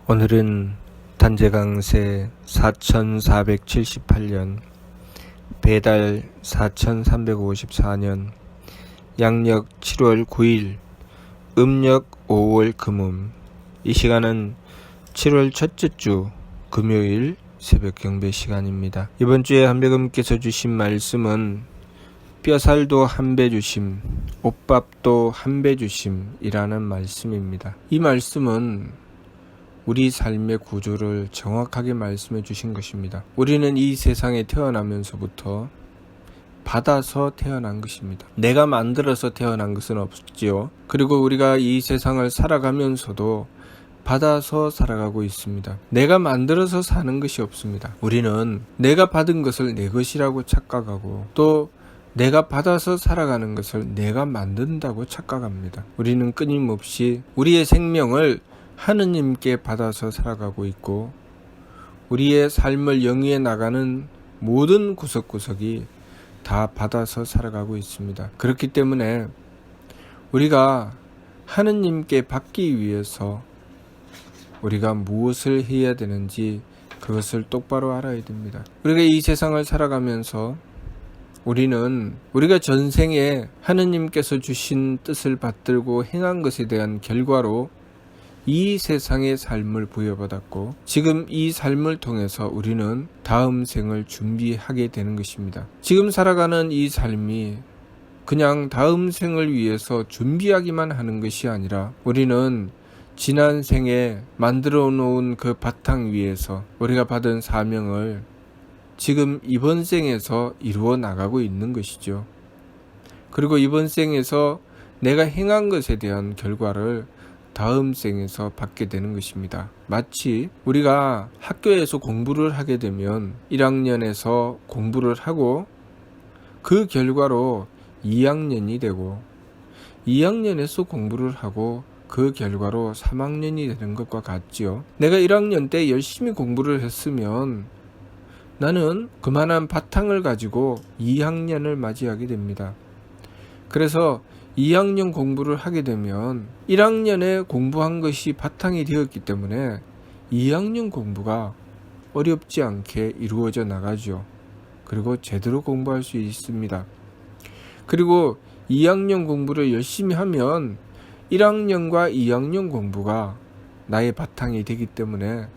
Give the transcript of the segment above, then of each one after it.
오늘은 단재강세 4478년 배달 4354년 양력 7월 9일 음력 5월 금음. 이 시간은 7월 첫째 주 금요일 새벽 경배 시간입니다. 이번 주에 한배금께서 주신 말씀은 뼈살도 한 배 주심, 옷밥도 한 배 주심이라는 말씀입니다. 이 말씀은 우리 삶의 구조를 정확하게 말씀해 주신 것입니다. 우리는 이 세상에 태어나면서부터 받아서 태어난 것입니다. 내가 만들어서 태어난 것은 없지요. 그리고 우리가 이 세상을 살아가면서도 받아서 살아가고 있습니다. 내가 만들어서 사는 것이 없습니다. 우리는 내가 받은 것을 내 것이라고 착각하고 또 내가 받아서 살아가는 것을 내가 만든다고 착각합니다. 우리는 끊임없이 우리의 생명을 하느님께 받아서 살아가고 있고 우리의 삶을 영위해 나가는 모든 구석구석이 다 받아서 살아가고 있습니다. 그렇기 때문에 우리가 하느님께 받기 위해서 우리가 무엇을 해야 되는지 그것을 똑바로 알아야 됩니다. 우리가 이 세상을 살아가면서 우리가 전생에 하느님께서 주신 뜻을 받들고 행한 것에 대한 결과로 이 세상의 삶을 부여받았고 지금 이 삶을 통해서 우리는 다음 생을 준비하게 되는 것입니다. 지금 살아가는 이 삶이 그냥 다음 생을 위해서 준비하기만 하는 것이 아니라 우리는 지난 생에 만들어 놓은 그 바탕 위에서 우리가 받은 사명을 지금 이번 생에서 이루어 나가고 있는 것이죠. 그리고 이번 생에서 내가 행한 것에 대한 결과를 다음 생에서 받게 되는 것입니다. 마치 우리가 학교에서 공부를 하게 되면 1학년에서 공부를 하고 그 결과로 2학년이 되고 2학년에서 공부를 하고 그 결과로 3학년이 되는 것과 같지요. 내가 1학년 때 열심히 공부를 했으면 나는 그만한 바탕을 가지고 2학년을 맞이하게 됩니다. 그래서 2학년 공부를 하게 되면 1학년에 공부한 것이 바탕이 되었기 때문에 2학년 공부가 어렵지 않게 이루어져 나가죠. 그리고 제대로 공부할 수 있습니다. 그리고 2학년 공부를 열심히 하면 1학년과 2학년 공부가 나의 바탕이 되기 때문에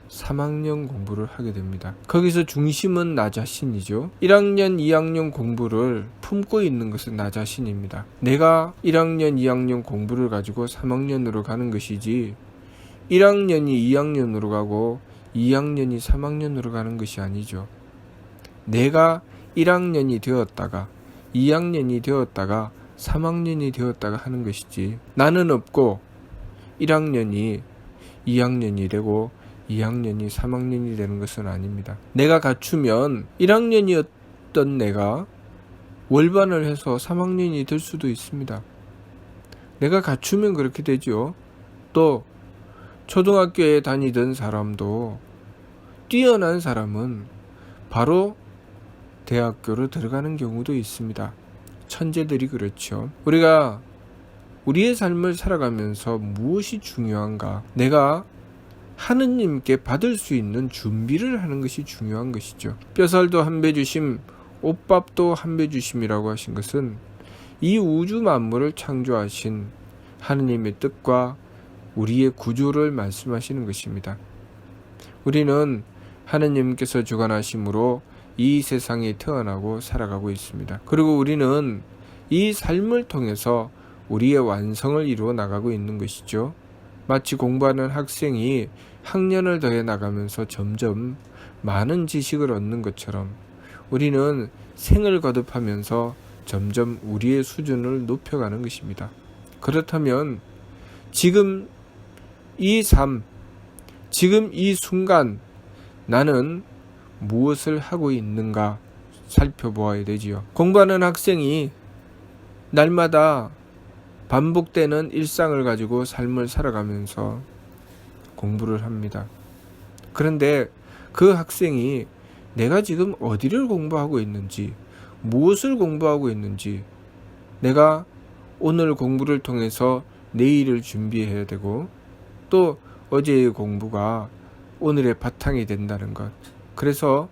3학년 공부를 하게 됩니다. 거기서 중심은 나 자신이죠. 1학년, 2학년 공부를 품고 있는 것은 나 자신입니다. 내가 1학년, 2학년 공부를 가지고 3학년으로 가는 것이지 1학년이 2학년으로 가고 2학년이 3학년으로 가는 것이 아니죠. 내가 1학년이 되었다가 2학년이 되었다가 3학년이 되었다가 하는 것이지 나는 없고 1학년이 2학년이 되고 2학년이 3학년이 되는 것은 아닙니다. 내가 갖추면 1학년이었던 내가 월반을 해서 3학년이 될 수도 있습니다. 내가 갖추면 그렇게 되죠. 또 초등학교에 다니던 사람도 뛰어난 사람은 바로 대학교로 들어가는 경우도 있습니다. 천재들이 그렇죠. 우리가 우리의 삶을 살아가면서 무엇이 중요한가? 내가 하느님께 받을 수 있는 준비를 하는 것이 중요한 것이죠. 뼈살도 한 배 주심, 옷밥도 한 배 주심이라고 하신 것은 이 우주 만물을 창조하신 하느님의 뜻과 우리의 구조를 말씀하시는 것입니다. 우리는 하느님께서 주관하심으로 이 세상에 태어나고 살아가고 있습니다. 그리고 우리는 이 삶을 통해서 우리의 완성을 이루어 나가고 있는 것이죠. 마치 공부하는 학생이 학년을 더해 나가면서 점점 많은 지식을 얻는 것처럼 우리는 생을 거듭하면서 점점 우리의 수준을 높여가는 것입니다. 그렇다면 지금 이 삶, 지금 이 순간 나는 무엇을 하고 있는가 살펴보아야 되지요. 공부하는 학생이 날마다 반복되는 일상을 가지고 삶을 살아가면서 공부를 합니다. 그런데 그 학생이 내가 지금 어디를 공부하고 있는지, 무엇을 공부하고 있는지, 내가 오늘 공부를 통해서 내일을 준비해야 되고 또 어제의 공부가 오늘의 바탕이 된다는 것. 그래서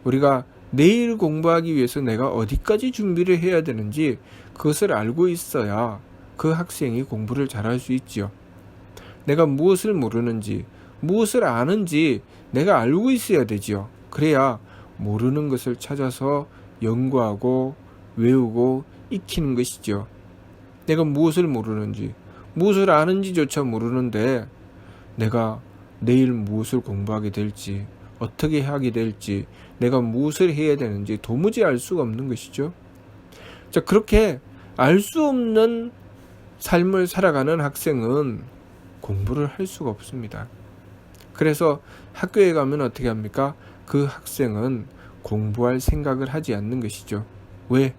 우리가 내일 공부하기 위해서 내가 어디까지 준비를 해야 되는지 그것을 알고 있어야 그 학생이 공부를 잘할 수 있지요. 내가 무엇을 모르는지, 무엇을 아는지 내가 알고 있어야 되지요. 그래야 모르는 것을 찾아서 연구하고 외우고 익히는 것이죠. 내가 무엇을 모르는지, 무엇을 아는지조차 모르는데 내가 내일 무엇을 공부하게 될지, 어떻게 하게 될지, 내가 무엇을 해야 되는지 도무지 알 수가 없는 것이죠. 자, 그렇게 알 수 없는 삶을 살아가는 학생은 공부를 할 수가 없습니다. 그래서 학교에 가면 어떻게 합니까? 그 학생은 공부할 생각을 하지 않는 것이죠. 왜?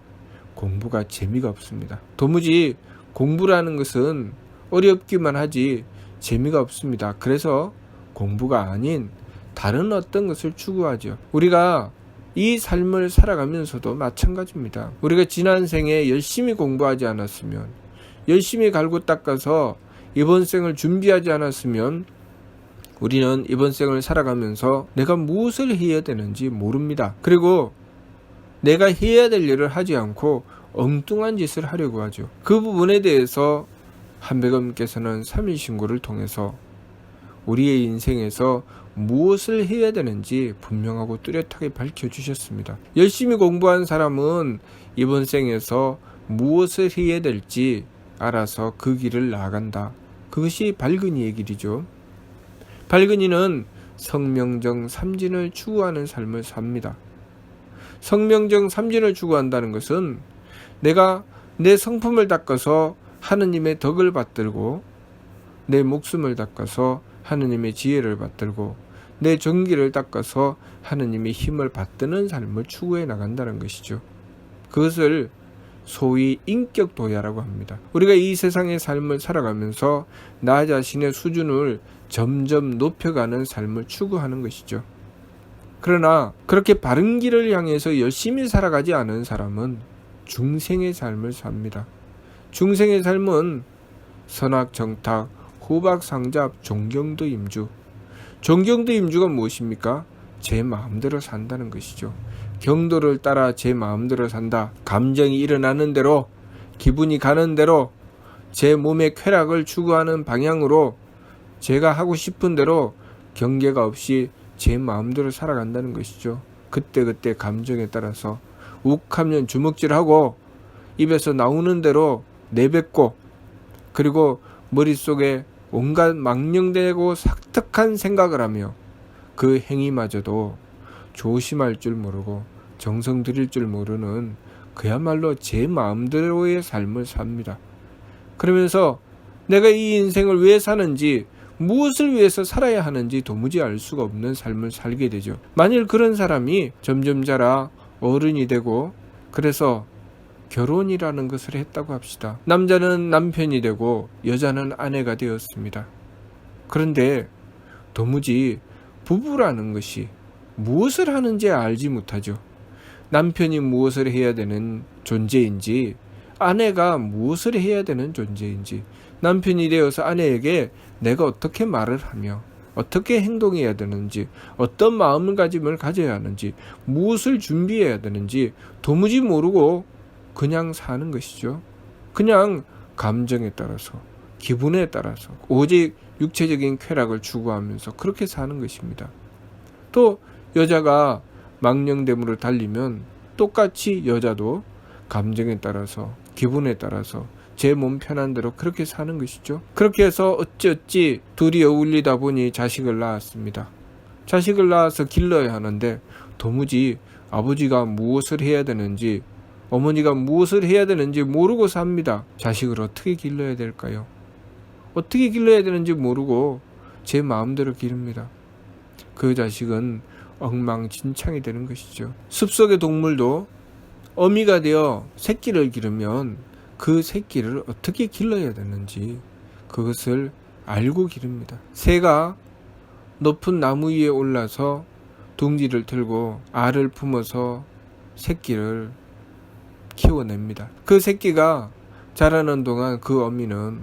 공부가 재미가 없습니다. 도무지 공부라는 것은 어렵기만 하지 재미가 없습니다. 그래서 공부가 아닌 다른 어떤 것을 추구하죠. 우리가 이 삶을 살아가면서도 마찬가지입니다. 우리가 지난 생에 열심히 공부하지 않았으면, 열심히 갈고 닦아서 이번 생을 준비하지 않았으면 우리는 이번 생을 살아가면서 내가 무엇을 해야 되는지 모릅니다. 그리고 내가 해야 될 일을 하지 않고 엉뚱한 짓을 하려고 하죠. 그 부분에 대해서 한백엄께서는 3일 신고를 통해서 우리의 인생에서 무엇을 해야 되는지 분명하고 뚜렷하게 밝혀주셨습니다. 열심히 공부한 사람은 이번 생에서 무엇을 해야 될지 알아서 그 길을 나아간다. 그것이 발근이의 길이죠. 발근이는 성명정 삼진을 추구하는 삶을 삽니다. 성명정 삼진을 추구한다는 것은 내가 내 성품을 닦아서 하느님의 덕을 받들고, 내 목숨을 닦아서 하느님의 지혜를 받들고, 내 정기를 닦아서 하느님의 힘을 받드는 삶을 추구해 나간다는 것이죠. 그것을 소위 인격도야라고 합니다. 우리가 이 세상의 삶을 살아가면서 나 자신의 수준을 점점 높여가는 삶을 추구하는 것이죠. 그러나 그렇게 바른 길을 향해서 열심히 살아가지 않은 사람은 중생의 삶을 삽니다. 중생의 삶은 선악정탁, 후박상잡, 존경도임주. 존경도임주가 무엇입니까? 제 마음대로 산다는 것이죠. 경도를 따라 제 마음대로 산다. 감정이 일어나는 대로, 기분이 가는 대로, 제 몸의 쾌락을 추구하는 방향으로 제가 하고 싶은 대로 경계가 없이 제 마음대로 살아간다는 것이죠. 그때그때 감정에 따라서 욱하면 주먹질하고 입에서 나오는 대로 내뱉고, 그리고 머릿속에 온갖 망령되고 삭특한 생각을 하며 그 행위마저도 조심할 줄 모르고 정성 들일 줄 모르는 그야말로 제 마음대로의 삶을 삽니다. 그러면서 내가 이 인생을 왜 사는지, 무엇을 위해서 살아야 하는지 도무지 알 수가 없는 삶을 살게 되죠. 만일 그런 사람이 점점 자라 어른이 되고, 그래서 결혼이라는 것을 했다고 합시다. 남자는 남편이 되고 여자는 아내가 되었습니다. 그런데 도무지 부부라는 것이 무엇을 하는지 알지 못하죠. 남편이 무엇을 해야 되는 존재인지, 아내가 무엇을 해야 되는 존재인지, 남편이 되어서 아내에게 내가 어떻게 말을 하며 어떻게 행동해야 되는지, 어떤 마음가짐을 가져야 하는지, 무엇을 준비해야 되는지 도무지 모르고 그냥 사는 것이죠. 그냥 감정에 따라서, 기분에 따라서 오직 육체적인 쾌락을 추구하면서 그렇게 사는 것입니다. 또 여자가 망령됨으로 달리면 똑같이 여자도 감정에 따라서, 기분에 따라서 제 몸 편한 대로 그렇게 사는 것이죠. 그렇게 해서 어찌어찌 둘이 어울리다 보니 자식을 낳았습니다. 자식을 낳아서 길러야 하는데 도무지 아버지가 무엇을 해야 되는지, 어머니가 무엇을 해야 되는지 모르고 삽니다. 자식을 어떻게 길러야 될까요? 어떻게 길러야 되는지 모르고 제 마음대로 기릅니다. 그 자식은 엉망진창이 되는 것이죠. 숲속의 동물도 어미가 되어 새끼를 기르면 그 새끼를 어떻게 길러야 되는지 그것을 알고 기릅니다. 새가 높은 나무 위에 올라서 둥지를 틀고 알을 품어서 새끼를 키워냅니다. 그 새끼가 자라는 동안 그 어미는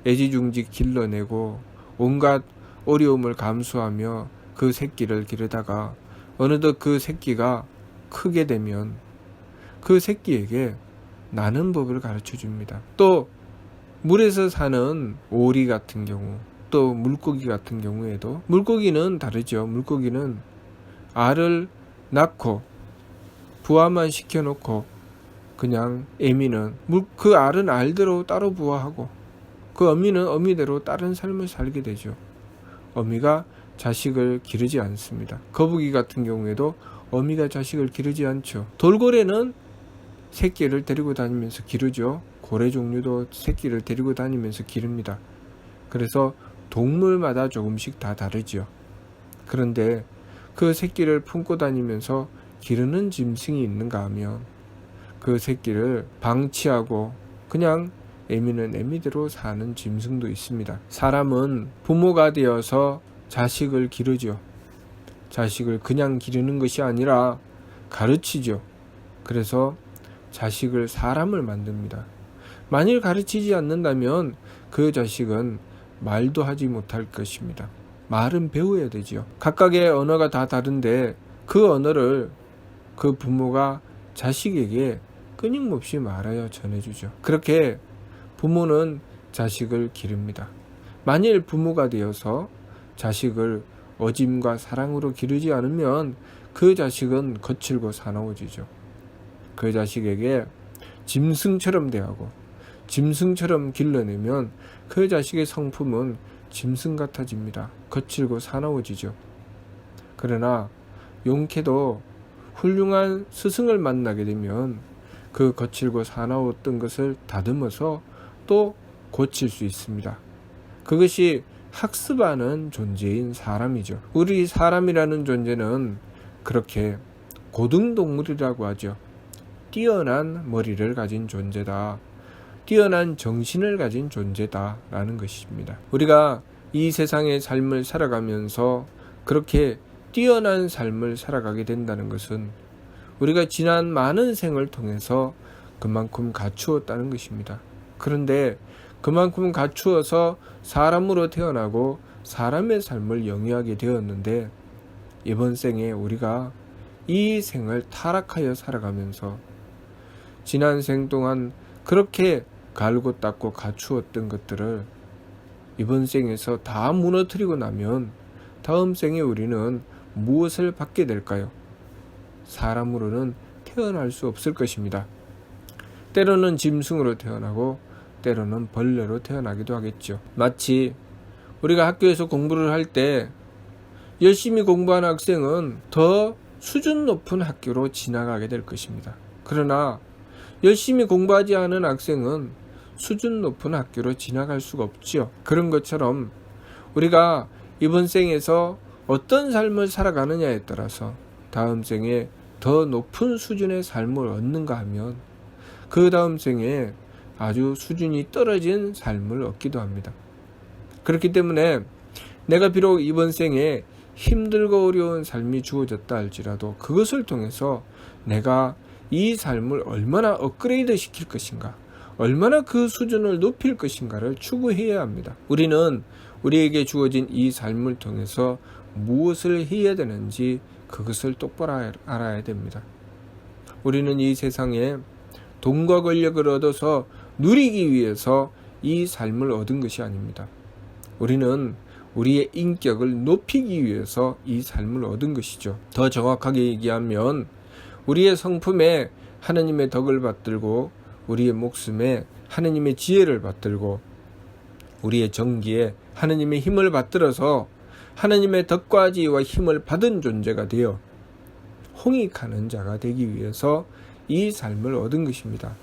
애지중지 길러내고 온갖 어려움을 감수하며 그 새끼를 기르다가 어느덧 그 새끼가 크게 되면 그 새끼에게 나는 법을 가르쳐 줍니다. 또 물에서 사는 오리 같은 경우, 또 물고기 같은 경우에도 물고기는 다르죠. 물고기는 알을 낳고 부화만 시켜놓고 그냥 애미는 그 알은 알대로 따로 부화하고 그 어미는 어미대로 다른 삶을 살게 되죠. 어미가 자식을 기르지 않습니다. 거북이 같은 경우에도 어미가 자식을 기르지 않죠. 돌고래는 새끼를 데리고 다니면서 기르죠. 고래 종류도 새끼를 데리고 다니면서 기릅니다. 그래서 동물마다 조금씩 다 다르죠. 그런데 그 새끼를 품고 다니면서 기르는 짐승이 있는가 하면 그 새끼를 방치하고 그냥 애미는 애미대로 사는 짐승도 있습니다. 사람은 부모가 되어서 자식을 기르죠. 자식을 그냥 기르는 것이 아니라 가르치죠. 그래서 자식을 사람을 만듭니다. 만일 가르치지 않는다면 그 자식은 말도 하지 못할 것입니다. 말은 배워야 되죠. 각각의 언어가 다 다른데 그 언어를 그 부모가 자식에게 끊임없이 말하여 전해주죠. 그렇게 부모는 자식을 기릅니다. 만일 부모가 되어서 자식을 어짐과 사랑으로 기르지 않으면 그 자식은 거칠고 사나워지죠. 그 자식에게 짐승처럼 대하고 짐승처럼 길러내면 그 자식의 성품은 짐승 같아집니다. 거칠고 사나워지죠. 그러나 용케도 훌륭한 스승을 만나게 되면 그 거칠고 사나웠던 것을 다듬어서 또 고칠 수 있습니다. 그것이 학습하는 존재인 사람이죠. 우리 사람이라는 존재는 그렇게 고등동물이라고 하죠. 뛰어난 머리를 가진 존재다. 뛰어난 정신을 가진 존재다 라는 것입니다. 우리가 이 세상의 삶을 살아가면서 그렇게 뛰어난 삶을 살아가게 된다는 것은 우리가 지난 많은 생을 통해서 그만큼 갖추었다는 것입니다. 그런데 그만큼 갖추어서 사람으로 태어나고 사람의 삶을 영위하게 되었는데 이번 생에 우리가 이 생을 타락하여 살아가면서 지난 생 동안 그렇게 갈고 닦고 갖추었던 것들을 이번 생에서 다 무너뜨리고 나면 다음 생에 우리는 무엇을 받게 될까요? 사람으로는 태어날 수 없을 것입니다. 때로는 짐승으로 태어나고 때로는 벌레로 태어나기도 하겠죠. 마치 우리가 학교에서 공부를 할 때 열심히 공부하는 학생은 더 수준 높은 학교로 지나가게 될 것입니다. 그러나 열심히 공부하지 않은 학생은 수준 높은 학교로 지나갈 수가 없지요. 그런 것처럼 우리가 이번 생에서 어떤 삶을 살아가느냐에 따라서 다음 생에 더 높은 수준의 삶을 얻는가 하면 그 다음 생에 아주 수준이 떨어진 삶을 얻기도 합니다. 그렇기 때문에 내가 비록 이번 생에 힘들고 어려운 삶이 주어졌다 할지라도 그것을 통해서 내가 이 삶을 얼마나 업그레이드 시킬 것인가, 얼마나 그 수준을 높일 것인가를 추구해야 합니다. 우리는 우리에게 주어진 이 삶을 통해서 무엇을 해야 되는지 그것을 똑바로 알아야 됩니다. 우리는 이 세상에 돈과 권력을 얻어서 누리기 위해서 이 삶을 얻은 것이 아닙니다. 우리는 우리의 인격을 높이기 위해서 이 삶을 얻은 것이죠. 더 정확하게 얘기하면 우리의 성품에 하느님의 덕을 받들고 우리의 목숨에 하느님의 지혜를 받들고 우리의 정기에 하느님의 힘을 받들어서 하느님의 덕과 지혜와 힘을 받은 존재가 되어 홍익하는 자가 되기 위해서 이 삶을 얻은 것입니다.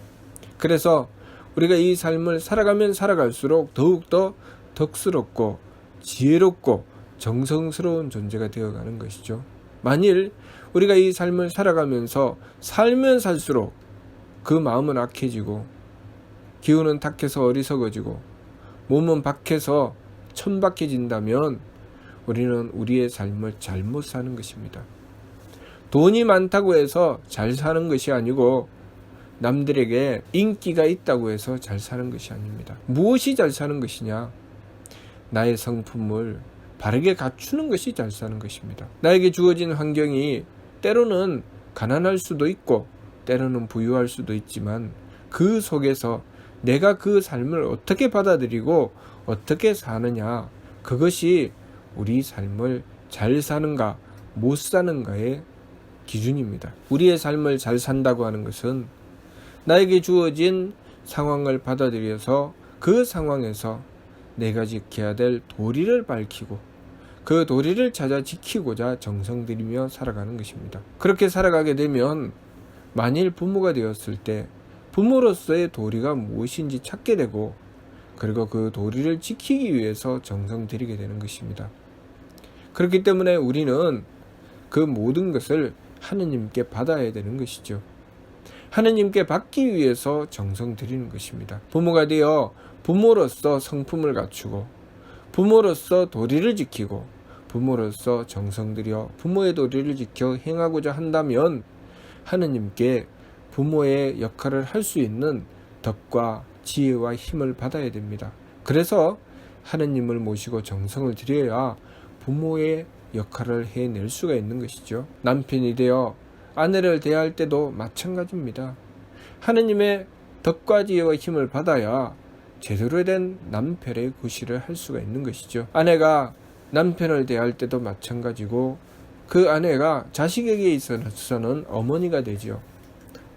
그래서 우리가 이 삶을 살아가면 살아갈수록 더욱더 덕스럽고 지혜롭고 정성스러운 존재가 되어가는 것이죠. 만일 우리가 이 삶을 살아가면서 살면 살수록 그 마음은 악해지고 기운은 탁해서 어리석어지고 몸은 박해서 천박해진다면 우리는 우리의 삶을 잘못 사는 것입니다. 돈이 많다고 해서 잘 사는 것이 아니고 남들에게 인기가 있다고 해서 잘 사는 것이 아닙니다. 무엇이 잘 사는 것이냐? 나의 성품을 바르게 갖추는 것이 잘 사는 것입니다. 나에게 주어진 환경이 때로는 가난할 수도 있고 때로는 부유할 수도 있지만 그 속에서 내가 그 삶을 어떻게 받아들이고 어떻게 사느냐, 그것이 우리 삶을 잘 사는가 못 사는가의 기준입니다. 우리의 삶을 잘 산다고 하는 것은 나에게 주어진 상황을 받아들여서 그 상황에서 내가 지켜야 될 도리를 밝히고 그 도리를 찾아 지키고자 정성 들이며 살아가는 것입니다. 그렇게 살아가게 되면 만일 부모가 되었을 때 부모로서의 도리가 무엇인지 찾게 되고 그리고 그 도리를 지키기 위해서 정성 들이게 되는 것입니다. 그렇기 때문에 우리는 그 모든 것을 하느님께 받아야 되는 것이죠. 하느님께 받기 위해서 정성 들이는 것입니다. 부모가 되어 부모로서 성품을 갖추고 부모로서 도리를 지키고 부모로서 정성 들여 부모의 도리를 지켜 행하고자 한다면 하느님께 부모의 역할을 할 수 있는 덕과 지혜와 힘을 받아야 됩니다. 그래서 하느님을 모시고 정성을 들여야 부모의 역할을 해낼 수가 있는 것이죠. 남편이 되어 아내를 대할 때도 마찬가지입니다. 하느님의 덕과 지혜와 힘을 받아야 제대로 된 남편의 구실을 할 수가 있는 것이죠. 아내가 남편을 대할 때도 마찬가지고 그 아내가 자식에게 있어서는 어머니가 되죠.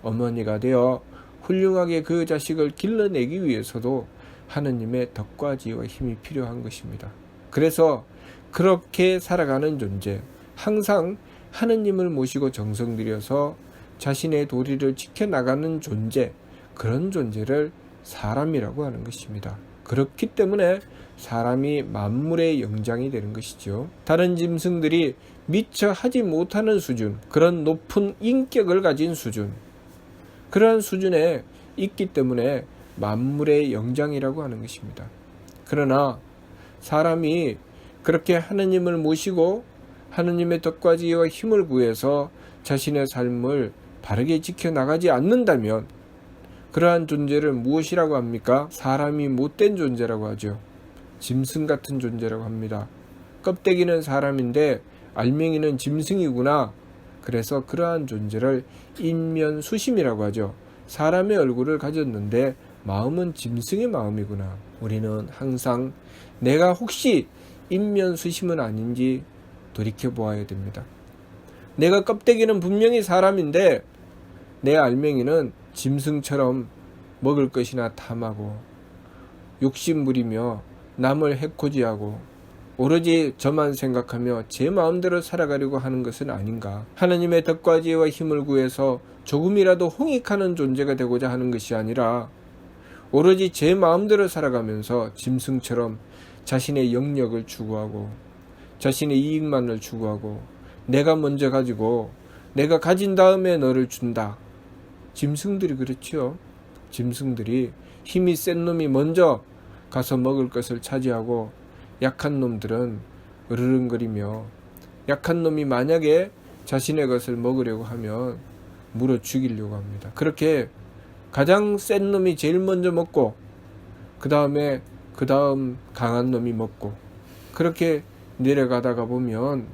어머니가 되어 훌륭하게 그 자식을 길러내기 위해서도 하느님의 덕과 지혜와 힘이 필요한 것입니다. 그래서 그렇게 살아가는 존재, 항상 하느님을 모시고 정성 들여서 자신의 도리를 지켜나가는 존재, 그런 존재를 사람이라고 하는 것입니다. 그렇기 때문에 사람이 만물의 영장이 되는 것이죠. 다른 짐승들이 미처 하지 못하는 수준, 그런 높은 인격을 가진 수준, 그러한 수준에 있기 때문에 만물의 영장이라고 하는 것입니다. 그러나 사람이 그렇게 하느님을 모시고 하느님의 덕과 지혜와 힘을 구해서 자신의 삶을 바르게 지켜나가지 않는다면 그러한 존재를 무엇이라고 합니까? 사람이 못된 존재라고 하죠. 짐승 같은 존재라고 합니다. 껍데기는 사람인데 알맹이는 짐승이구나. 그래서 그러한 존재를 인면수심이라고 하죠. 사람의 얼굴을 가졌는데 마음은 짐승의 마음이구나. 우리는 항상 내가 혹시 인면수심은 아닌지 돌이켜보아야 됩니다. 내가 껍데기는 분명히 사람인데 내 알맹이는 짐승처럼 먹을 것이나 탐하고 욕심부리며 남을 해코지하고 오로지 저만 생각하며 제 마음대로 살아가려고 하는 것은 아닌가. 하나님의 덕과 지혜와 힘을 구해서 조금이라도 홍익하는 존재가 되고자 하는 것이 아니라 오로지 제 마음대로 살아가면서 짐승처럼 자신의 영역을 추구하고 자신의 이익만을 추구하고 내가 먼저 가지고 내가 가진 다음에 너를 준다. 짐승들이 그렇지요. 짐승들이 힘이 센 놈이 먼저 가서 먹을 것을 차지하고 약한 놈들은 으르렁거리며 약한 놈이 만약에 자신의 것을 먹으려고 하면 물어 죽이려고 합니다. 그렇게 가장 센 놈이 제일 먼저 먹고 그 다음 강한 놈이 먹고 그렇게 내려가다가 보면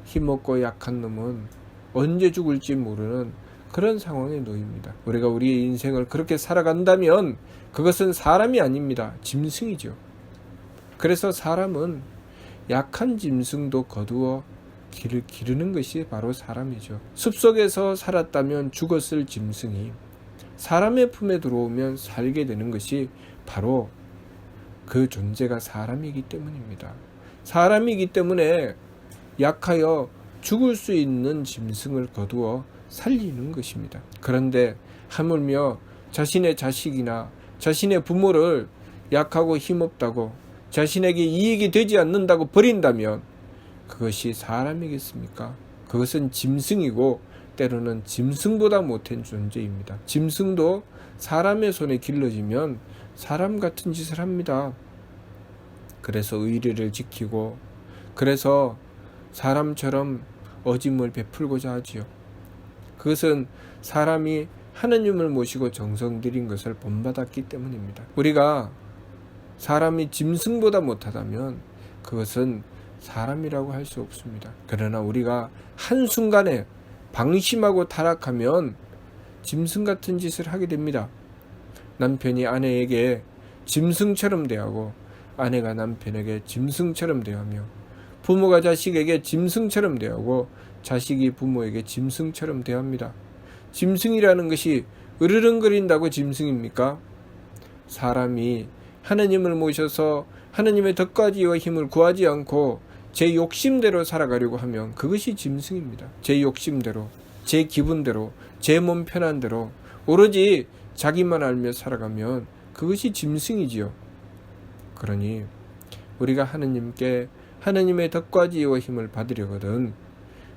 힘없고 약한 놈은 언제 죽을지 모르는 그런 상황에 놓입니다. 우리가 우리의 인생을 그렇게 살아간다면 그것은 사람이 아닙니다. 짐승이죠. 그래서 사람은 약한 짐승도 거두어 길을 기르는 것이 바로 사람이죠. 숲속에서 살았다면 죽었을 짐승이 사람의 품에 들어오면 살게 되는 것이 바로 그 존재가 사람이기 때문입니다. 사람이기 때문에 약하여 죽을 수 있는 짐승을 거두어 살리는 것입니다. 그런데 하물며 자신의 자식이나 자신의 부모를 약하고 힘없다고 자신에게 이익이 되지 않는다고 버린다면 그것이 사람이겠습니까? 그것은 짐승이고 때로는 짐승보다 못한 존재입니다. 짐승도 사람의 손에 길러지면 사람 같은 짓을 합니다. 그래서 의리를 지키고 그래서 사람처럼 어짐을 베풀고자 하지요. 그것은 사람이 하느님을 모시고 정성 들인 것을 본받았기 때문입니다. 우리가 사람이 짐승보다 못하다면 그것은 사람이라고 할 수 없습니다. 그러나 우리가 한순간에 방심하고 타락하면 짐승 같은 짓을 하게 됩니다. 남편이 아내에게 짐승처럼 대하고 아내가 남편에게 짐승처럼 대하며 부모가 자식에게 짐승처럼 대하고 자식이 부모에게 짐승처럼 대합니다. 짐승이라는 것이 으르렁거린다고 짐승입니까? 사람이 하나님을 모셔서 하나님의 덕과지와 힘을 구하지 않고 제 욕심대로 살아가려고 하면 그것이 짐승입니다. 제 욕심대로, 제 기분대로, 제 몸 편한 대로 오로지 자기만 알며 살아가면 그것이 짐승이지요. 그러니 우리가 하나님께 하나님의 덕과지와 힘을 받으려거든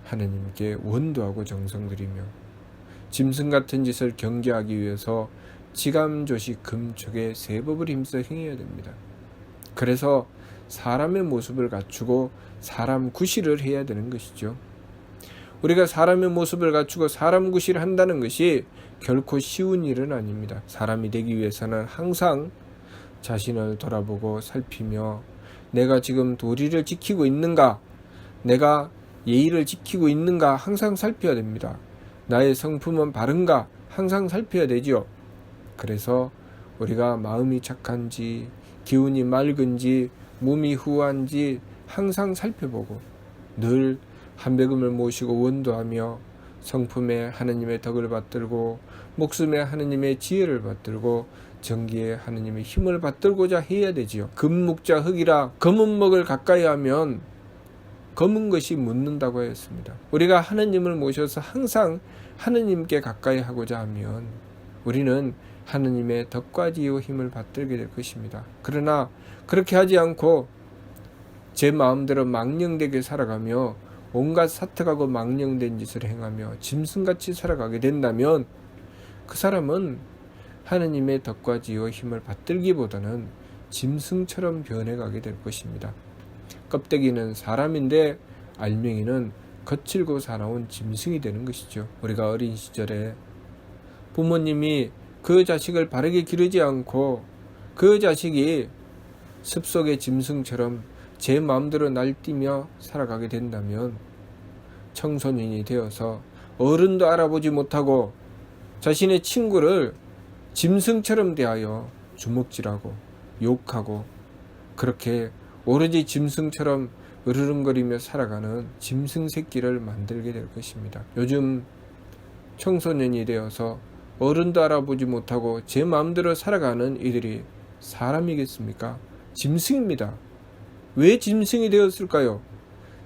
하나님께 원도하고 정성 들이며 짐승 같은 짓을 경계하기 위해서 지감조시 금촉의 세법을 힘써 행해야 됩니다. 그래서 사람의 모습을 갖추고 사람 구실을 해야 되는 것이죠. 우리가 사람의 모습을 갖추고 사람 구실을 한다는 것이 결코 쉬운 일은 아닙니다. 사람이 되기 위해서는 항상 자신을 돌아보고 살피며 내가 지금 도리를 지키고 있는가, 내가 예의를 지키고 있는가 항상 살펴야 됩니다. 나의 성품은 바른가 항상 살펴야 되지요. 그래서 우리가 마음이 착한지 기운이 맑은지 몸이 후한지 항상 살펴보고 늘 한배금을 모시고 원도하며 성품에 하나님의 덕을 받들고 목숨에 하나님의 지혜를 받들고 정기에 하나님의 힘을 받들고자 해야 되지요. 금묵자 흙이라 검은 먹을 가까이 하면 검은 것이 묻는다고 하였습니다. 우리가 하나님을 모셔서 항상 하나님께 가까이 하고자 하면 우리는 하나님의 덕과 지혜와 힘을 받들게 될 것입니다. 그러나 그렇게 하지 않고 제 마음대로 망령되게 살아가며 온갖 사특하고 망령된 짓을 행하며 짐승같이 살아가게 된다면 그 사람은 하나님의 덕과 지혜와 힘을 받들기보다는 짐승처럼 변해가게 될 것입니다. 껍데기는 사람인데 알맹이는 거칠고 사나운 짐승이 되는 것이죠. 우리가 어린 시절에 부모님이 그 자식을 바르게 기르지 않고 그 자식이 습속의 짐승처럼 제 마음대로 날뛰며 살아가게 된다면 청소년이 되어서 어른도 알아보지 못하고 자신의 친구를 짐승처럼 대하여 주먹질하고 욕하고 그렇게 오로지 짐승처럼 으르렁거리며 살아가는 짐승 새끼를 만들게 될 것입니다. 요즘 청소년이 되어서 어른도 알아보지 못하고 제 마음대로 살아가는 이들이 사람이겠습니까? 짐승입니다. 왜 짐승이 되었을까요?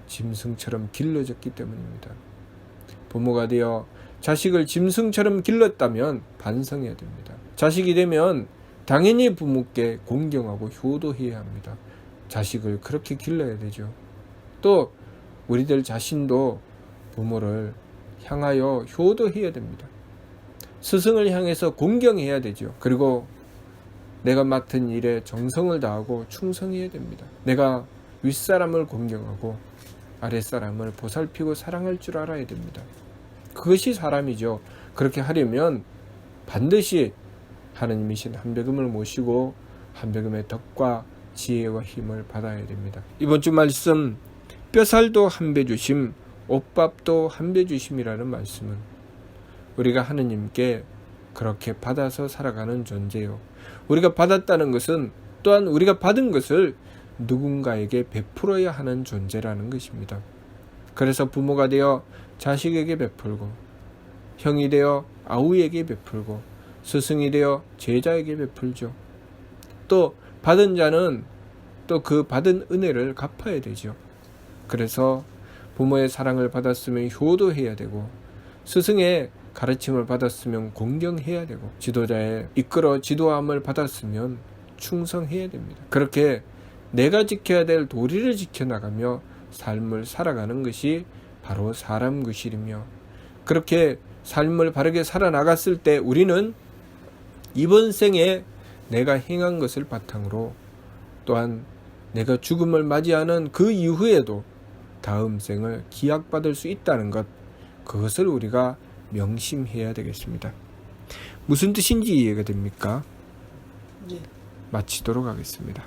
짐승처럼 길러졌기 때문입니다. 부모가 되어 자식을 짐승처럼 길렀다면 반성해야 됩니다. 자식이 되면 당연히 부모께 공경하고 효도해야 합니다. 자식을 그렇게 길러야 되죠. 또 우리들 자신도 부모를 향하여 효도해야 됩니다. 스승을 향해서 공경해야 되죠. 그리고 내가 맡은 일에 정성을 다하고 충성해야 됩니다. 내가 윗사람을 공경하고 아랫사람을 보살피고 사랑할 줄 알아야 됩니다. 그것이 사람이죠. 그렇게 하려면 반드시 하느님이신 한배금을 모시고 한배금의 덕과 지혜와 힘을 받아야 됩니다. 이번 주 말씀 뼈살도 한 배 주심 옷밥도 한 배 주심이라는 말씀은 우리가 하느님께 그렇게 받아서 살아가는 존재요. 우리가 받았다는 것은 또한 우리가 받은 것을 누군가에게 베풀어야 하는 존재라는 것입니다. 그래서 부모가 되어 자식에게 베풀고 형이 되어 아우에게 베풀고 스승이 되어 제자에게 베풀죠. 또 받은 자는 또 그 받은 은혜를 갚아야 되죠. 그래서 부모의 사랑을 받았으면 효도해야 되고 스승의 가르침을 받았으면 공경해야 되고 지도자의 이끌어 지도함을 받았으면 충성해야 됩니다. 그렇게 내가 지켜야 될 도리를 지켜나가며 삶을 살아가는 것이 바로 사람 구실이며 그렇게 삶을 바르게 살아나갔을 때 우리는 이번 생에 내가 행한 것을 바탕으로 또한 내가 죽음을 맞이하는 그 이후에도 다음 생을 기약받을 수 있다는 것, 그것을 우리가 명심해야 되겠습니다. 무슨 뜻인지 이해가 됩니까? 네. 마치도록 하겠습니다.